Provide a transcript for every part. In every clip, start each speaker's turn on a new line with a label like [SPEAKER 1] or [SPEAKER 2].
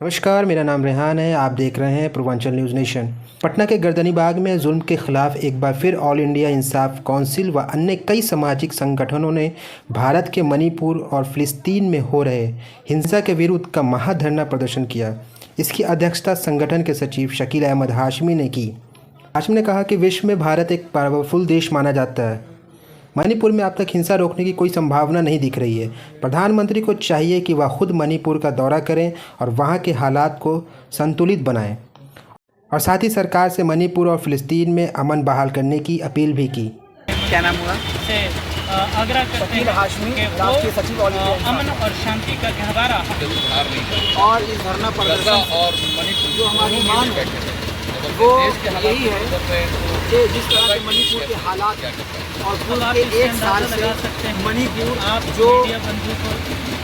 [SPEAKER 1] नमस्कार, मेरा नाम रेहान है। आप देख रहे हैं पूर्वांचल न्यूज़ नेशन। पटना के गर्दनीबाग में जुल्म के खिलाफ एक बार फिर ऑल इंडिया इंसाफ काउंसिल व अन्य कई सामाजिक संगठनों ने भारत के मणिपुर और फिलिस्तीन में हो रहे हिंसा के विरुद्ध का महाधरना प्रदर्शन किया। इसकी अध्यक्षता संगठन के सचिव शकील अहमद हाशमी ने की। हाशमी ने कहा कि विश्व में भारत एक पावरफुल देश माना जाता है। मणिपुर में अब तक हिंसा रोकने की कोई संभावना नहीं दिख रही है। प्रधानमंत्री को चाहिए कि वह खुद मणिपुर का दौरा करें और वहां के हालात को संतुलित बनाएं और साथ ही सरकार से मणिपुर और फिलिस्तीन में अमन बहाल करने की अपील भी की।
[SPEAKER 2] क्या नाम हुआ?
[SPEAKER 3] से आग्रह करते
[SPEAKER 2] शकील
[SPEAKER 3] हैं
[SPEAKER 2] हाशमी,
[SPEAKER 3] कि
[SPEAKER 2] राष्ट्रीय
[SPEAKER 3] वो
[SPEAKER 2] सचिव ऑल इंडिया
[SPEAKER 3] अमन और शांति का गहवारा
[SPEAKER 2] और इस धरना प्रदर्शन
[SPEAKER 4] और मणिपुर
[SPEAKER 2] जो हमारी मांग है वो यही है कि जिस तरह से मणिपुर के हालात और पूरे
[SPEAKER 3] आप
[SPEAKER 2] के एक साल से
[SPEAKER 3] लगा सकते हैं
[SPEAKER 2] मणिपुर
[SPEAKER 3] आप
[SPEAKER 2] जो
[SPEAKER 3] मीडिया बंधुओं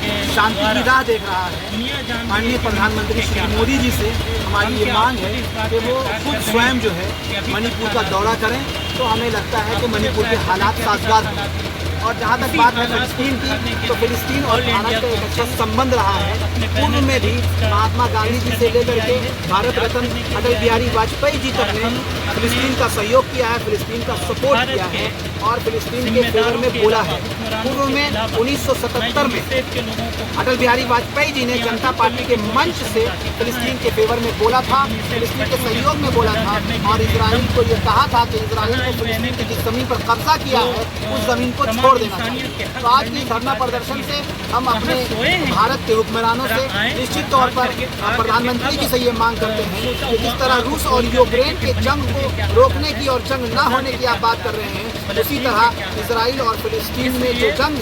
[SPEAKER 3] के
[SPEAKER 2] शांति की
[SPEAKER 3] द्वारा
[SPEAKER 2] राह देख रहा है।
[SPEAKER 3] दुनिया जान
[SPEAKER 2] माननीय प्रधानमंत्री श्री मोदी जी से हमारी ये मांग है कि वो खुद स्वयं जो है मणिपुर का दौरा करें, तो हमें लगता है कि मणिपुर के हालात साजगार हों। और जहाँ तक बात है फिलिस्तीन की, तो फिलिस्तीन और भारत का एक अच्छा संबंध रहा है। पूर्व में भी महात्मा गांधी जी से लेकर के भारत रत्न अटल बिहारी वाजपेयी जी तक ने फिलिस्तीन का सहयोग किया है, फिलिस्तीन का सपोर्ट किया है और फिलिस्तीन के फेवर में बोला है। पूर्व में 1977 में अटल बिहारी वाजपेयी जी ने जनता पार्टी के मंच से फिलिस्तीन के फेवर में बोला था, फिलिस्तीन के सहयोग में बोला था और इजराइल को ये कहा था कि इजराइल को फिलिस्तीन की जिस जमीन पर कब्जा किया है उस जमीन को छोड़ देना चाहिए। तो आज की धरना प्रदर्शन से हम अपने भारत के हुक्मरानों से निश्चित तौर पर प्रधानमंत्री जी से ये मांग करते हैं कि जिस तरह रूस और यूक्रेन के जंग को रोकने की और जंग न होने की आप बात कर रहे हैं, उसी तरह इजराइल और फिलिस्तीन में जो जंग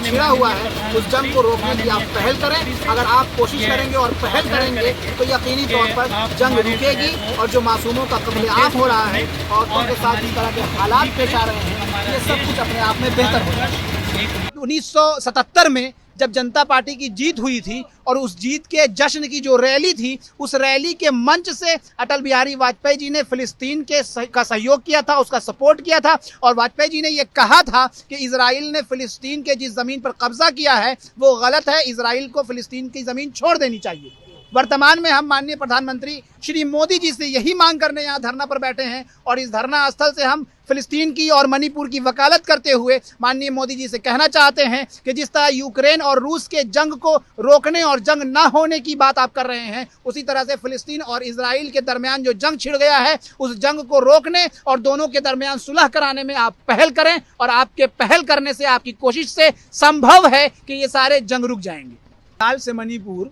[SPEAKER 2] छिड़ा हुआ है उस जंग को रोकने की आप पहल करें। अगर आप कोशिश करेंगे और पहल करेंगे तो यकीनी तौर पर जंग रुकेगी और जो मासूमों का कत्लेआम हो रहा है और उनके साथ जिस तरह के हालात पेश आ रहे हैं, ये सब कुछ अपने आप में बेहतर हो जाएगा। 1977 में जब जनता पार्टी की जीत हुई थी और उस जीत के जश्न की जो रैली थी, उस रैली के मंच से अटल बिहारी वाजपेयी जी ने फिलिस्तीन का सहयोग किया था, उसका सपोर्ट किया था और वाजपेयी जी ने यह कहा था कि इजराइल ने फिलिस्तीन के जिस ज़मीन पर कब्जा किया है वो गलत है, इजराइल को फिलिस्तीन की ज़मीन छोड़ देनी चाहिए। वर्तमान में हम माननीय प्रधानमंत्री श्री मोदी जी से यही मांग करने यहाँ धरना पर बैठे हैं और इस धरना स्थल से हम फिलिस्तीन की और मणिपुर की वकालत करते हुए माननीय मोदी जी से कहना चाहते हैं कि जिस तरह यूक्रेन और रूस के जंग को रोकने और जंग ना होने की बात आप कर रहे हैं, उसी तरह से फिलिस्तीन और इजराइल के दरमियान जो जंग छिड़ गया है उस जंग को रोकने और दोनों के दरमियान सुलह कराने में आप पहल करें और आपके पहल करने से, आपकी कोशिश से संभव है कि ये सारे जंग रुक जाएंगे। साल से मणिपुर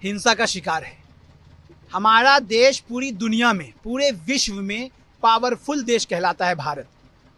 [SPEAKER 2] हिंसा का शिकार है। हमारा देश पूरी दुनिया में, पूरे विश्व में पावरफुल देश कहलाता है भारत।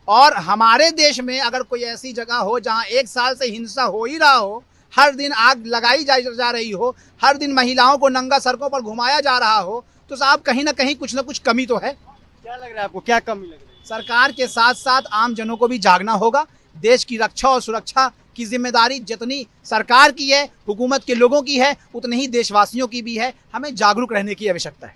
[SPEAKER 2] और हमारे देश में अगर कोई ऐसी जगह हो जहां एक साल से हिंसा हो ही रहा हो, हर दिन आग लगाई जा रही हो, हर दिन महिलाओं को नंगा सड़कों पर घुमाया जा रहा हो, तो साहब कहीं ना कहीं कुछ ना कुछ कमी तो है।
[SPEAKER 5] क्या लग रहा है आपको, क्या कमी लग रही है?
[SPEAKER 2] सरकार के साथ साथ आम जनों को भी जागना होगा। देश की रक्षा और सुरक्षा की जिम्मेदारी जितनी सरकार की है, हुकूमत के लोगों की है, उतनी ही देशवासियों की भी है। हमें जागरूक रहने की आवश्यकता है।